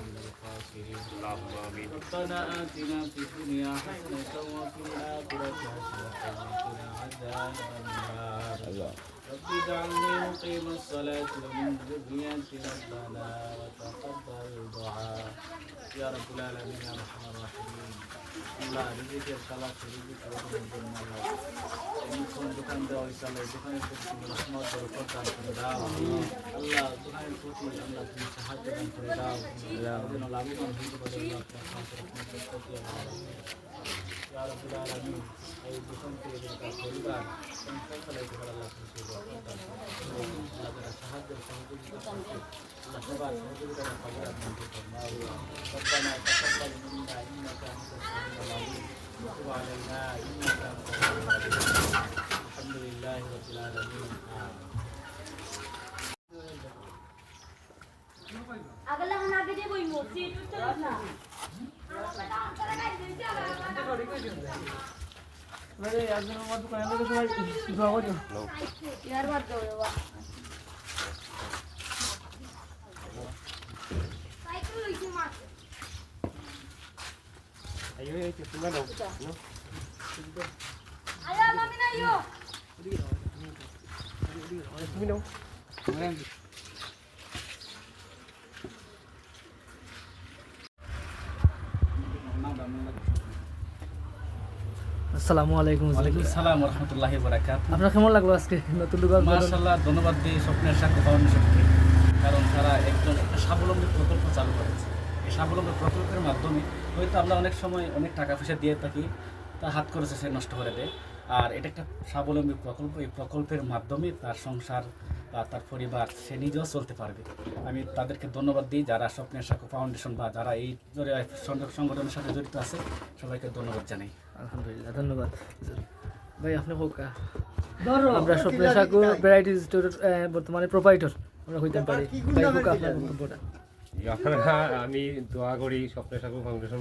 اللهم آمين. ربنا آتنا في الدنيا حسنة وفي الآخرة حسنة وقنا عذاب النار. رب اجعلني مقيم الصلاة ومن ذريتي ربنا وتقبل دعاء يا رب العالمين يا أرحم الراحمين. আল্লাহ রিজিকের খালাস রিজিক আমাদের জন্য কোন দোকান দেওয়া হয়েছে আল্লাহ দোকানের প্রতি তুমি রহমত বরকত দান করে দাও। আল্লাহ দোকানের প্রতি আল্লাহ তুমি সাহায্য দান করে দাও, যেন লাভবান হতে পারে ইয়া রাব্বুল আলামিন। এই দোকান থেকে তার পরিবার সংসার চালাইতে পারে আল্লাহ তুমি সেই বরকত দান করো। আল্লাহ যারা সাহায্যের সহযোগিতা করছে আল্লাহ সবার সহযোগিতা পাবে দান করো। ربنا تقبل منا انك انت السميع العليم وتب علينا انك انت التواب الرحيم. الحمد لله رب العالمين. अगला खाना भी दे कोई मोची तो ना अरे यार जरा मत दुकान में तो भाई दुआ हो जो यार बात करो वाह साइकिल लगी मार Ayo ayo cuma dong. आया मम्मी ना यो Sini dong. আসসালামু আলাইকুম। ওয়ালাইকুম সালাম ওয়া রাহমাতুল্লাহি ওয়া বারাকাতুহু। আপনার কেমন লাগলো আজকে নতুন দোকান? মাশাআল্লাহ, ধন্যবাদ দিই স্বপ্নের সাথে ফাউন্ডেশনকে, কারণ তারা একটা স্বাবলম্বী প্রকল্প চালু করেছে। এই স্বাবলম্বী প্রকল্পের মাধ্যমে হয়তো আমরা অনেক সময় অনেক টাকা পয়সা দিয়ে থাকি, তা হাত খরচে সে নষ্ট করে দেয়। আর এটা একটা স্বাবলম্বী প্রকল্প, এই প্রকল্পের মাধ্যমে তার সংসার বা তার পরিবার সে নিজেও চলতে পারবে। আমি তাদেরকে ধন্যবাদ দিই, যারা স্বপ্নের সাথে ফাউন্ডেশন বা যারা এই সংগঠনের সাথে জড়িত আছে, সবাইকে ধন্যবাদ জানাই। আলহামদুলিল্লাহ, ধন্যবাদ ভাই। আপনি হোক আমরা স্বপ্নের সাকু ভ্যারাইটি স্টোরের বর্তমানে প্রোপাইটর আমরা হইতে পারি। ভাই হোক আপনার বক্তব্যটা। আমি দোয়া করি স্বপ্নের সাগর ফাউন্ডেশন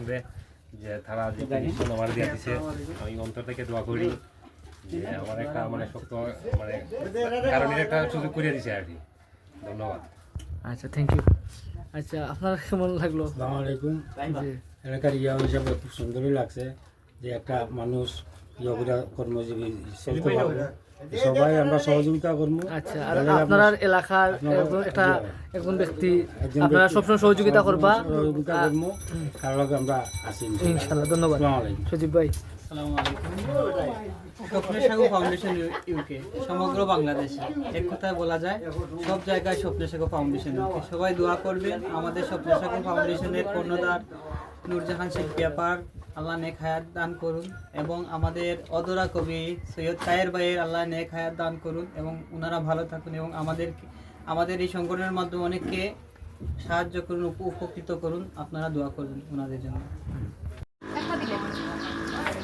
যে তারা যে জিনিসটা আমার দিয়ে দিচ্ছে, আমি অন্তর থেকে দোয়া করি যে আমার একটা মানে শক্ত মানে কারণের একটা সুযোগ করে দিছে আর কি। ধন্যবাদ। আচ্ছা, থ্যাংক ইউ। আচ্ছা, আপনার কেমন লাগলো? আসসালামু আলাইকুম। জি, এলাকার ইয়া হিসাবে খুব সুন্দরই লাগছে যে একটা মানুষ ইয়া কর্মজীবী চলতে পারবে, সবাই আমরা সহযোগিতা করবো। আচ্ছা, আর আপনার এলাকার একটা একজন ব্যক্তি আপনারা সবসময় সহযোগিতা করবা, সহযোগিতা করবো, কারো লগে আমরা আছি ইনশাআল্লাহ। ধন্যবাদ। আসসালামু আলাইকুম। সজীব ভাই। আসসালামু আলাইকুম। স্বপ্নের সাগর ফাউন্ডেশন ইউকে সমগ্র বাংলাদেশে এক কথায় বলা যায় সব জায়গায় স্বপ্নের সাগর ফাউন্ডেশন ইউকে। সবাই দোয়া করবেন আমাদের স্বপ্নের সাগর ফাউন্ডেশনের কর্ণধার নূরজাহান শেখ ব্যাপার আল্লাহ নেক হায়াত দান করুন, এবং আমাদের অদরা কবি সৈয়দ তায়ের ভাইয়ের আল্লাহ নেক হায়াত দান করুন, এবং ওনারা ভালো থাকুন, এবং আমাদের এই সংগঠনের মাধ্যমে অনেককে সাহায্য করুন, উপকৃত করুন। আপনারা দোয়া করুন ওনাদের জন্য। একটা দিলে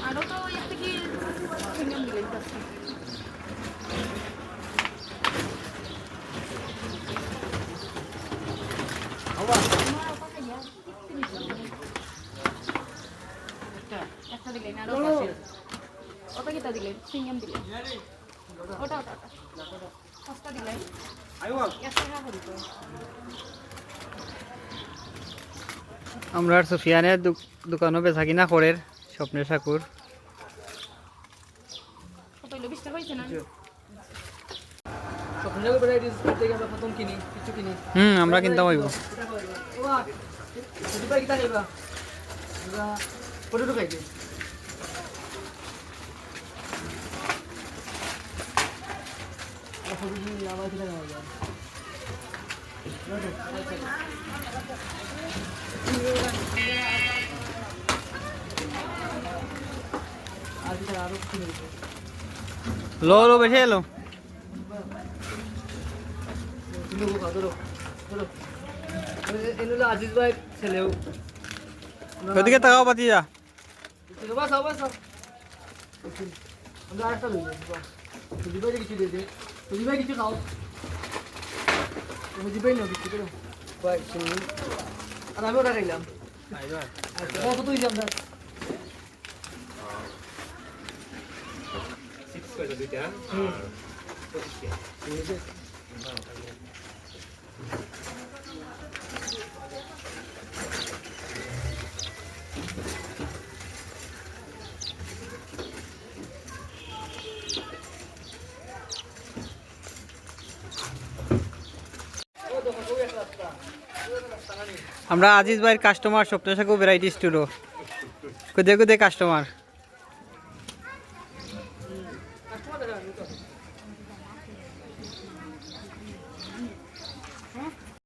আরো তো একটা কি প্রিমিয়াম দিলে একটা দিলে না ওটা কিটা দিলে প্রিমিয়াম দিলে ওটা ওটা পাঁচটা দিলে একটা টাকা দিতে আমরা সুফিয়ানের দোকানও বেচা কিনা করের স্বপ্নের সাকুর। কত হইলো 20 টাকা হইছে না? স্বপ্নের সাকু ভ্যারাইটিস থেকে আমরা প্রথম কিনি, কিছু কিনি। আমরা কিনতে হইব। ওয়া সজীব ভাই কিটা খাইবা? আমরা পটেটো খাইছি। আমার কিটা খাইবা? লো লো বেশি এলো। আজিজ ভাই ছেলেও ওদিকে তাকাও পাতি যা। আমরা আরেকটা লই যাই। সজীব ভাই কিছু দিয়ে দে। সজীব ভাই কিছু খাও। সজীব ভাই নাও কিছু করো ভাই শুনুন। আর আমি ওটা খাইলাম। আচ্ছা, কত তুই যাম না? 6 কয়টা দুইটা? 25 ঠিক আছে। আমরা আজিজ ভাইয়ের কাস্টমার স্বপ্নসাগর ভ্যারাইটি স্টোরও কোথায় কোথায় কাস্টমার।